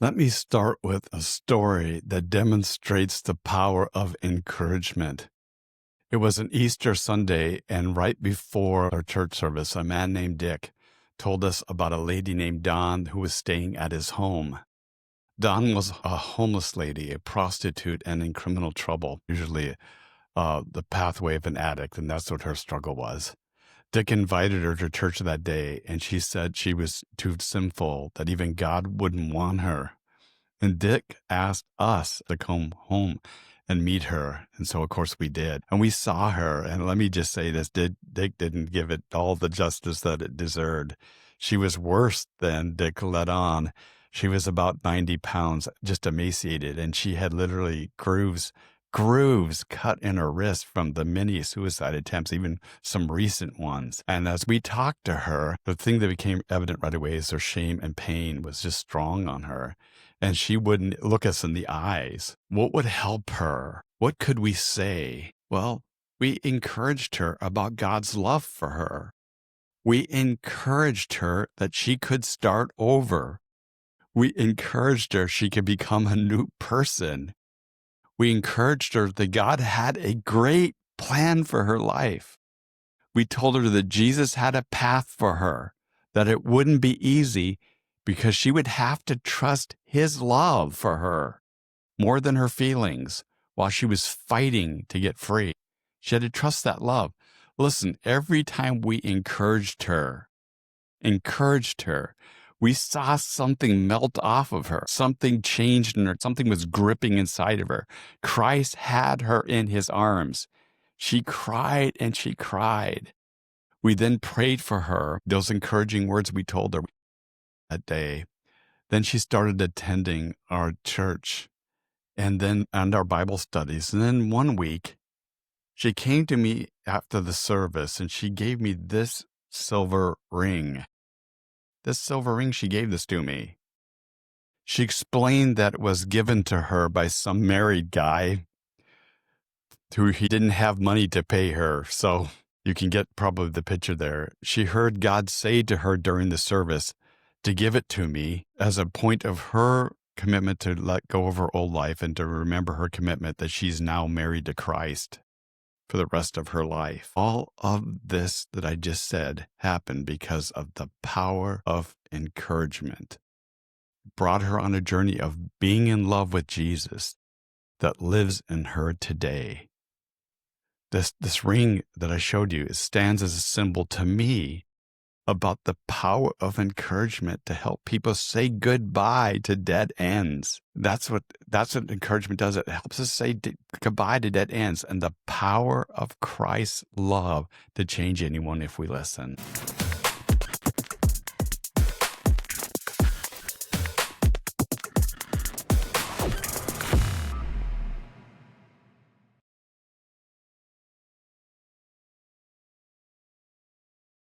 Let me start with a story that demonstrates the power of encouragement. It was an Easter Sunday, and right before our church service, a man named Dick told us about a lady named Dawn who was staying at his home. Dawn was a homeless lady, a prostitute, and in criminal trouble, usually the pathway of an addict, and that's what her struggle was. Dick invited her to church that day, and she said she was too sinful, that even God wouldn't want her. And Dick asked us to come home and meet her. And so, of course, we did. And we saw her. And let me just say this, Dick didn't give it all the justice that it deserved. She was worse than Dick let on. She was about 90 pounds, just emaciated. And she had literally grooves cut in her wrist from the many suicide attempts, even some recent ones. And as we talked to her, the thing that became evident right away is her shame and pain was just strong on her. And she wouldn't look us in the eyes. What would help her? What could we say? Well, we encouraged her about God's love for her. We encouraged her that she could start over. We encouraged her she could become a new person. We encouraged her that God had a great plan for her life. We told her that Jesus had a path for her, that it wouldn't be easy because she would have to trust his love for her more than her feelings while she was fighting to get free. She had to trust that love. Listen, every time we encouraged her, we saw something melt off of her. Something changed in her. Something was gripping inside of her. Christ had her in his arms. She cried and she cried. We then prayed for her, those encouraging words we told her that day. Then she started attending our church and our Bible studies. And then one week, she came to me after the service and she gave me this silver ring. This silver ring, she gave this to me. She explained that it was given to her by some married guy who he didn't have money to pay her. So you can get probably the picture there. She heard God say to her during the service to give it to me as a point of her commitment to let go of her old life and to remember her commitment that she's now married to Christ for the rest of her life. All of this that I just said happened because of the power of encouragement. It brought her on a journey of being in love with Jesus that lives in her today. This ring that I showed you, it stands as a symbol to me about the power of encouragement to help people say goodbye to dead ends. That's what encouragement does. It helps us say goodbye to dead ends and the power of Christ's love to change anyone if we listen.